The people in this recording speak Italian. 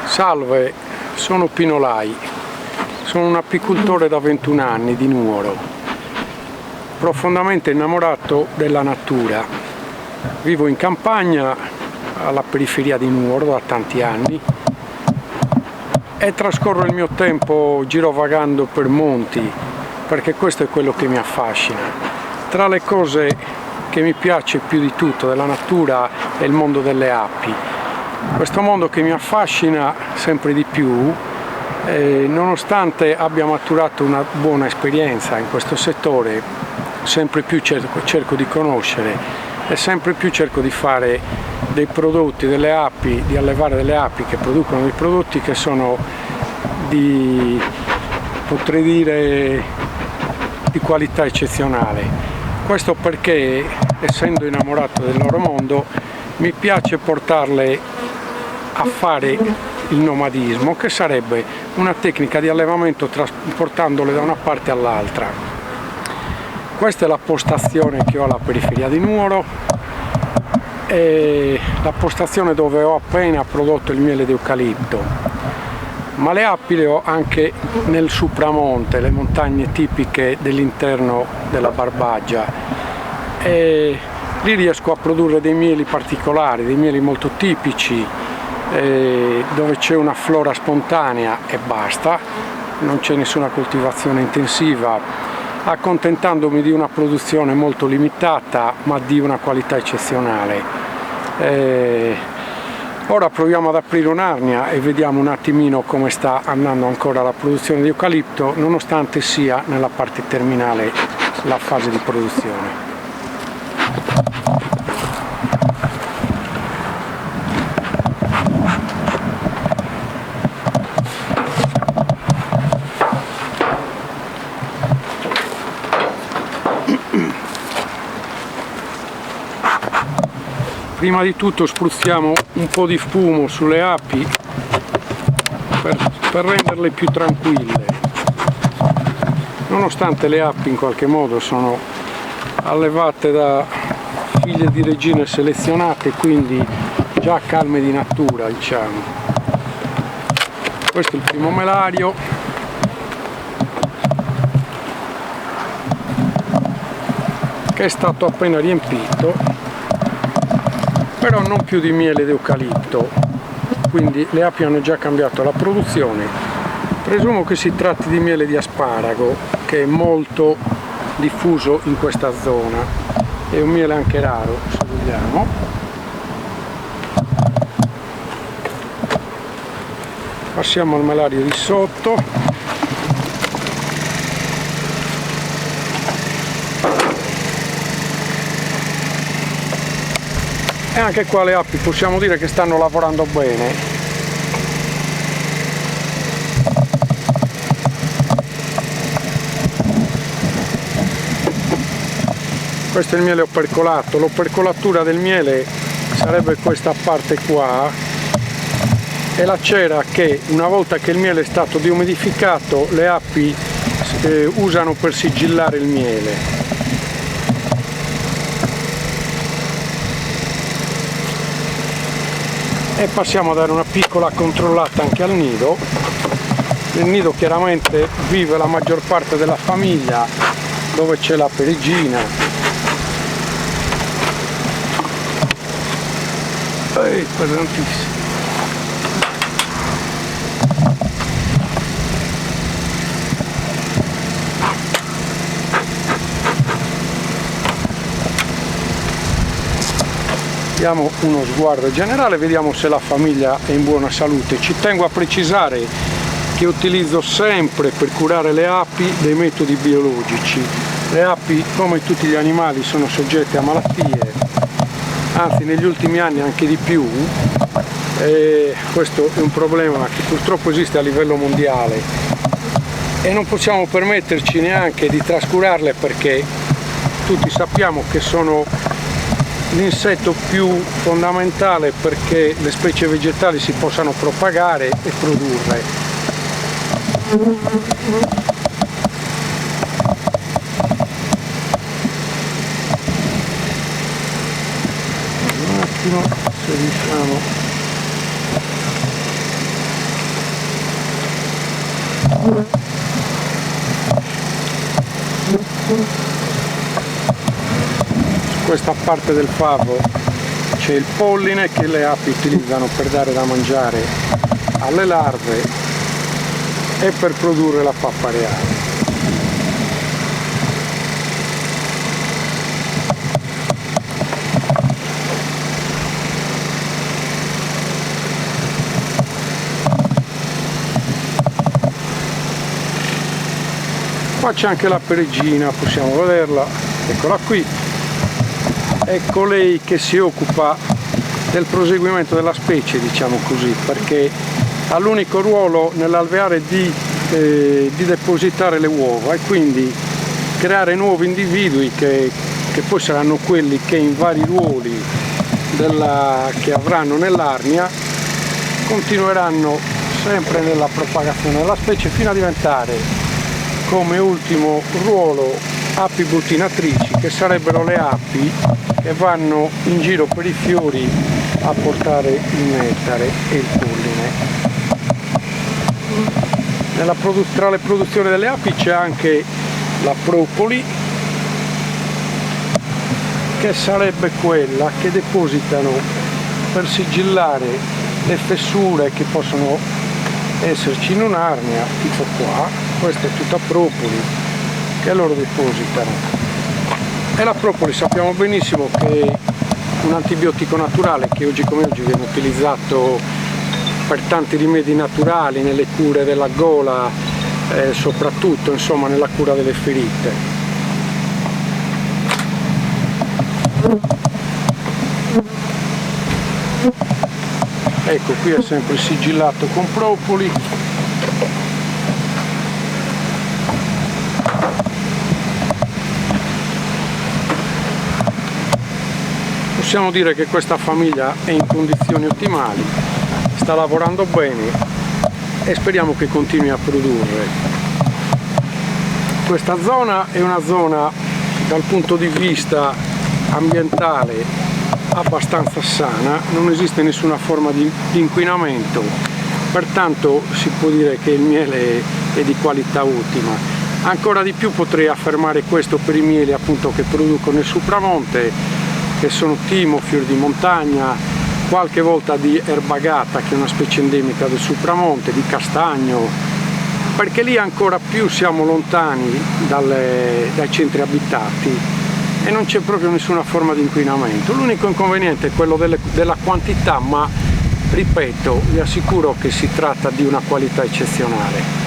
Salve, sono Pino Lai, sono un apicoltore da 21 anni di Nuoro, profondamente innamorato della natura. Vivo in campagna, alla periferia di Nuoro da tanti anni e trascorro il mio tempo girovagando per monti, perché questo è quello che mi affascina. Tra le cose che mi piace più di tutto della natura è il mondo delle api. Questo mondo che mi affascina sempre di più, nonostante abbia maturato una buona esperienza in questo settore, sempre più cerco di conoscere e sempre più cerco di fare dei prodotti, delle api, di allevare delle api che producono dei prodotti che sono di, potrei dire, di qualità eccezionale. Questo perché, essendo innamorato del loro mondo, mi piace portarle a fare il nomadismo, che sarebbe una tecnica di allevamento trasportandole da una parte all'altra. Questa è la postazione che ho alla periferia di Nuoro, è la postazione dove ho appena prodotto il miele d'eucalipto, ma le api le ho anche nel supramonte, le montagne tipiche dell'interno della Barbagia, e lì riesco a produrre dei mieli particolari, dei mieli molto tipici, dove c'è una flora spontanea e basta, non c'è nessuna coltivazione intensiva, accontentandomi di una produzione molto limitata ma di una qualità eccezionale. Ora proviamo ad aprire un'arnia e vediamo un attimino come sta andando ancora la produzione di eucalipto, nonostante sia nella parte terminale la fase di produzione. Prima di tutto spruzziamo un po' di fumo sulle api per renderle più tranquille. Nonostante le api in qualche modo sono allevate da figlie di regine selezionate, quindi già calme di natura, diciamo. Questo è il primo melario. Che è stato appena riempito, però non più di miele d'eucalipto, quindi le api hanno già cambiato la produzione. Presumo che si tratti di miele di asparago, che è molto diffuso in questa zona, è un miele anche raro se vogliamo. Passiamo al melario di sotto. E anche qua le api possiamo dire che stanno lavorando bene. Questo è il miele opercolato. L'opercolatura del miele sarebbe questa parte qua, e la cera che una volta che il miele è stato deumidificato le api usano per sigillare il miele. E passiamo a dare una piccola controllata anche al nido. Nel nido chiaramente vive la maggior parte della famiglia, dove c'è la perigina. Pesantissimo. Diamo uno sguardo generale, vediamo se la famiglia è in buona salute. Ci tengo a precisare che utilizzo sempre per curare le api dei metodi biologici. Le api, come tutti gli animali, sono soggette a malattie, anzi negli ultimi anni anche di più, e questo è un problema che purtroppo esiste a livello mondiale e non possiamo permetterci neanche di trascurarle, perché tutti sappiamo che sono l'insetto più fondamentale perché le specie vegetali si possano propagare e produrre. Un attimo se riusciamo. Su questa parte del favo c'è il polline che le api utilizzano per dare da mangiare alle larve e per produrre la pappa reale. Qua c'è anche la perigina, possiamo vederla, eccola qui. È colei che si occupa del proseguimento della specie, diciamo così, perché ha l'unico ruolo nell'alveare di depositare le uova e quindi creare nuovi individui che poi saranno quelli che in vari ruoli che avranno nell'arnia continueranno sempre nella propagazione della specie fino a diventare come ultimo ruolo api bottinatrici, che sarebbero le api che vanno in giro per i fiori a portare il nettare e il polline. Tra le produzioni delle api c'è anche la propoli, che sarebbe quella che depositano per sigillare le fessure che possono esserci in un'arnia, tipo qua. Questa è tutta propoli che loro depositano, e la propoli sappiamo benissimo che è un antibiotico naturale che oggi come oggi viene utilizzato per tanti rimedi naturali, nelle cure della gola, soprattutto insomma nella cura delle ferite. Ecco, qui è sempre sigillato con propoli. Possiamo dire che questa famiglia è in condizioni ottimali, sta lavorando bene e speriamo che continui a produrre. Questa zona è una zona dal punto di vista ambientale abbastanza sana, non esiste nessuna forma di inquinamento, pertanto si può dire che il miele è di qualità ottima. Ancora di più potrei affermare questo per i mieli appunto che produco nel Supramonte, che sono timo, fior di montagna, qualche volta di erbagata, che è una specie endemica del Supramonte, di castagno, perché lì ancora più siamo lontani dai centri abitati e non c'è proprio nessuna forma di inquinamento. L'unico inconveniente è quello della quantità, ma ripeto, vi assicuro che si tratta di una qualità eccezionale.